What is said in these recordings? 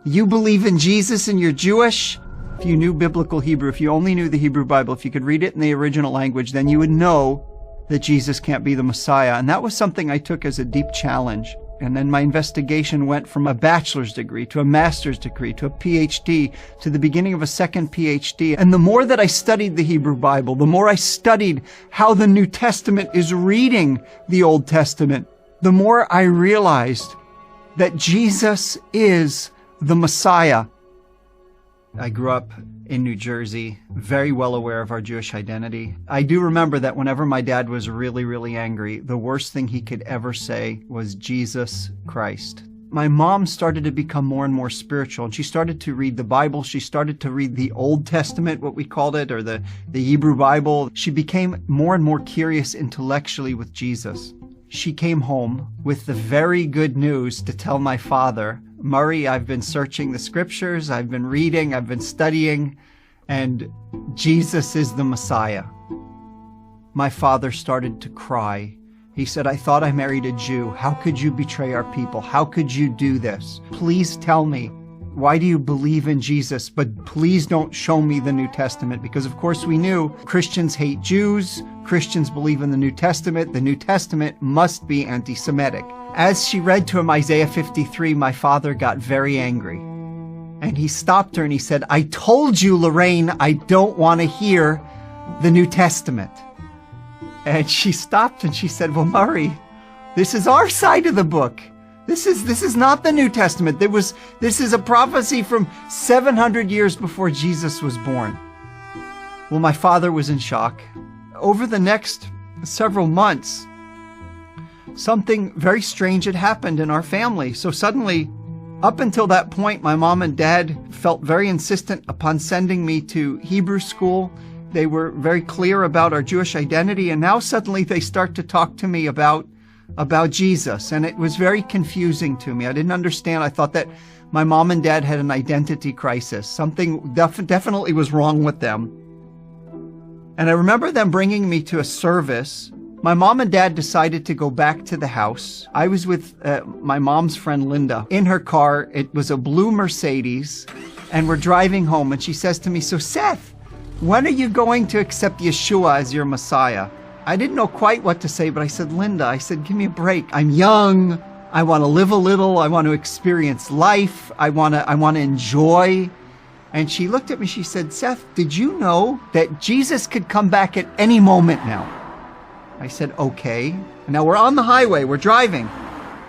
You believe in Jesus and you're Jewish? If you knew biblical Hebrew, if you only knew the Hebrew Bible, if you could read it in the original language, then you would know that Jesus can't be the Messiah. And that was something I took as a deep challenge. And then my investigation went from a bachelor's degree to a master's degree to a PhD to the beginning of a second PhD. And the more that I studied the Hebrew Bible, the more I studied how the New Testament is reading the Old Testament, the more I realized that Jesus is the Messiah. I grew up in New Jersey, very well aware of our Jewish identity. I do remember that whenever my dad was really, really angry, the worst thing he could ever say was Jesus Christ. My mom started to become more and more spiritual, and she started to read the Bible. She started to read the Old Testament, what we called it, or the Hebrew Bible. She became more and more curious intellectually with Jesus. She came home with the very good news to tell my father, Murray, I've been searching the scriptures, I've been reading, I've been studying, and Jesus is the Messiah. My father started to cry. He said, I thought I married a Jew. How could you betray our people? How could you do this? Please tell me, why do you believe in Jesus? But please don't show me the New Testament, because of course we knew Christians hate Jews. Christians believe in the New Testament. The New Testament must be anti-Semitic. As she read to him Isaiah 53, my father got very angry. And he stopped her and he said, I told you, Lorraine, I don't want to hear the New Testament. And she stopped and she said, well, Murray, this is our side of the book. This is not the New Testament. This is a prophecy from 700 years before Jesus was born. Well, my father was in shock. Over the next several months, something very strange had happened in our family. So suddenly, up until that point, my mom and dad felt very insistent upon sending me to Hebrew school. They were very clear about our Jewish identity, and now suddenly they start to talk to me about Jesus, and it was very confusing to me. I didn't understand. I thought that my mom and dad had an identity crisis. Something definitely was wrong with them. And I remember them bringing me to a service. My mom and dad decided to go back to the house. I was with my mom's friend Linda in her car. It was a blue Mercedes, and we're driving home, and she says to me, so Seth, when are you going to accept Yeshua as your Messiah? I didn't know quite what to say, but I said, Linda, I said, give me a break. I'm young. I want to live a little. I want to experience life. I want to enjoy. And she looked at me. She said, Seth, did you know that Jesus could come back at any moment now? I said, okay. And now we're on the highway. We're driving.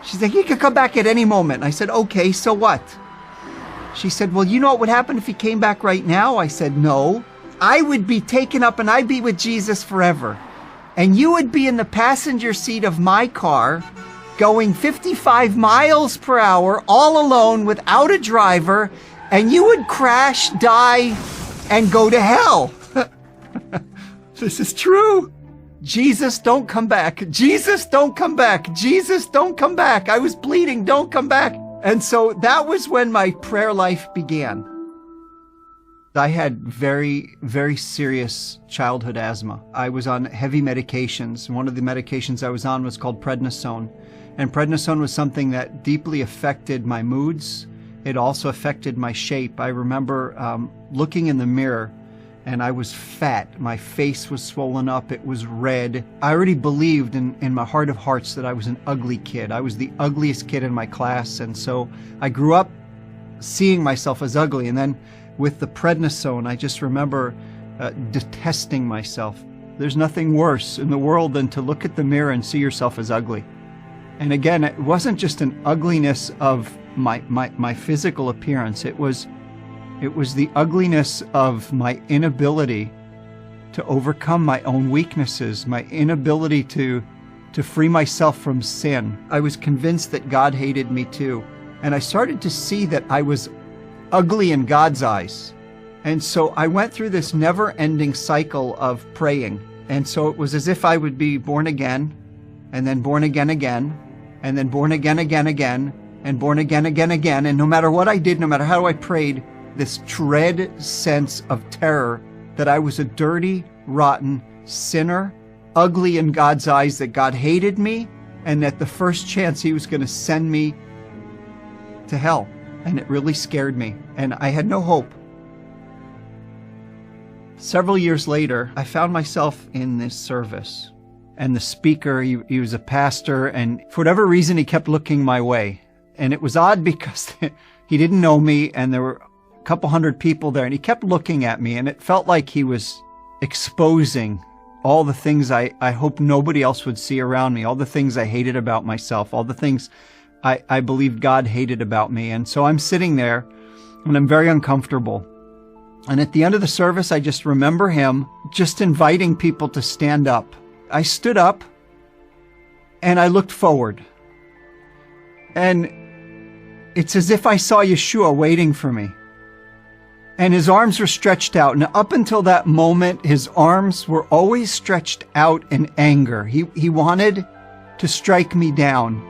She said, he could come back at any moment. I said, okay, so what? She said, well, you know what would happen if he came back right now? I said, no. I would be taken up and I'd be with Jesus forever. And you would be in the passenger seat of my car going 55 miles per hour all alone without a driver, and you would crash, die, and go to hell. This is true. Jesus, don't come back. Jesus, don't come back. Jesus, don't come back. I was bleeding. Don't come back. And so that was when my prayer life began. I had very, very serious childhood asthma. I was on heavy medications. One of the medications I was on was called prednisone. And prednisone was something that deeply affected my moods. It also affected my shape. I remember looking in the mirror, and I was fat. My face was swollen up. It was red. I already believed in my heart of hearts that I was an ugly kid. I was the ugliest kid in my class. And so I grew up seeing myself as ugly. And then with the prednisone, I just remember detesting myself. There's nothing worse in the world than to look at the mirror and see yourself as ugly. And again, it wasn't just an ugliness of my physical appearance. It was the ugliness of my inability to overcome my own weaknesses, my inability to free myself from sin. I was convinced that God hated me too. And I started to see that I was ugly in God's eyes. And so I went through this never-ending cycle of praying. And so it was as if I would be born again, and then born again again, and then born again again, and born again again. And no matter what I did, no matter how I prayed, this dread sense of terror that I was a dirty, rotten sinner, ugly in God's eyes, that God hated me, and that the first chance he was going to send me to hell. and it really scared me, and I had no hope. Several years later, I found myself in this service, and the speaker, he was a pastor, and for whatever reason, he kept looking my way. And it was odd because he didn't know me, and there were a couple hundred people there, and he kept looking at me, and it felt like he was exposing all the things I hope nobody else would see around me, all the things I hated about myself, all the things I believed God hated about me. And so I'm sitting there, and I'm very uncomfortable. And at the end of the service, I just remember him just inviting people to stand up. I stood up, and I looked forward. And it's as if I saw Yeshua waiting for me. And his arms were stretched out. And up until that moment, his arms were always stretched out in anger. He wanted to strike me down.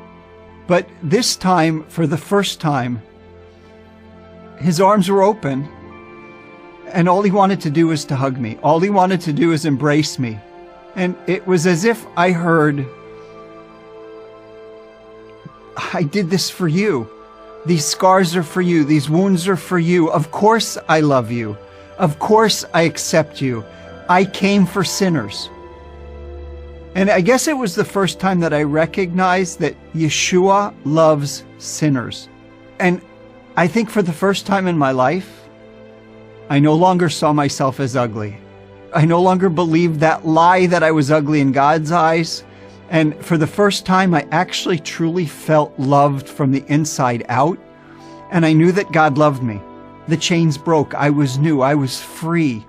But this time, for the first time, his arms were open. And all he wanted to do was to hug me. All he wanted to do was embrace me. And it was as if I heard, I did this for you. These scars are for you. These wounds are for you. Of course I love you. Of course I accept you. I came for sinners. And I guess it was the first time that I recognized that Yeshua loves sinners. And I think for the first time in my life, I no longer saw myself as ugly. I no longer believed that lie that I was ugly in God's eyes. And for the first time, I actually truly felt loved from the inside out. And I knew that God loved me. The chains broke. I was new. I was free.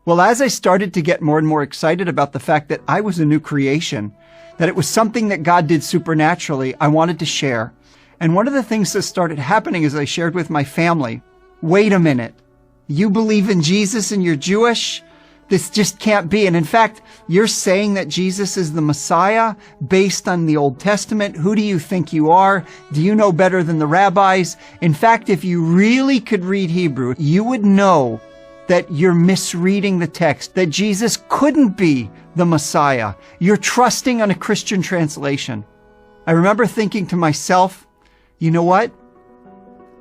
Well, as I started to get more and more excited about the fact that I was a new creation, that it was something that God did supernaturally, I wanted to share. And one of the things that started happening is I shared with my family, wait a minute, you believe in Jesus and you're Jewish? This just can't be. And in fact, you're saying that Jesus is the Messiah based on the Old Testament. Who do you think you are? Do you know better than the rabbis? In fact, if you really could read Hebrew, you would know that you're misreading the text, that Jesus couldn't be the Messiah. You're trusting on a Christian translation. I remember thinking to myself, you know what?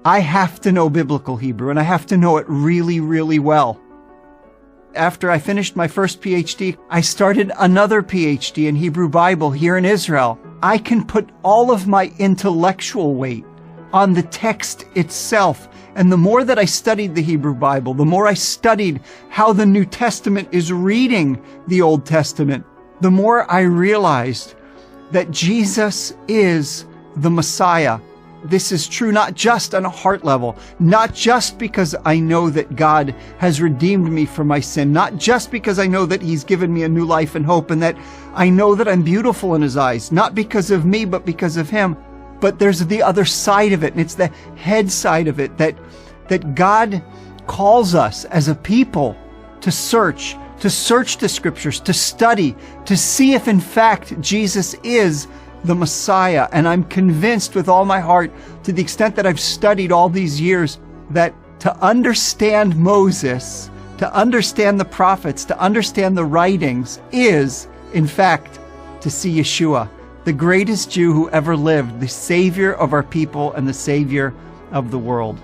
I have to know biblical Hebrew, and I have to know it really, really well. After I finished my first PhD, I started another PhD in Hebrew Bible here in Israel. I can put all of my intellectual weight on the text itself. And the more that I studied the Hebrew Bible, the more I studied how the New Testament is reading the Old Testament, the more I realized that Jesus is the Messiah. This is true not just on a heart level, not just because I know that God has redeemed me from my sin, not just because I know that He's given me a new life and hope, and that I know that I'm beautiful in His eyes, not because of me, but because of Him. But there's the other side of it, and it's the head side of it, that God calls us as a people to search the Scriptures, to study, to see if in fact Jesus is the Messiah. And I'm convinced with all my heart, to the extent that I've studied all these years, that to understand Moses, to understand the prophets, to understand the writings is, in fact, to see Yeshua, the greatest Jew who ever lived, the Savior of our people and the Savior of the world.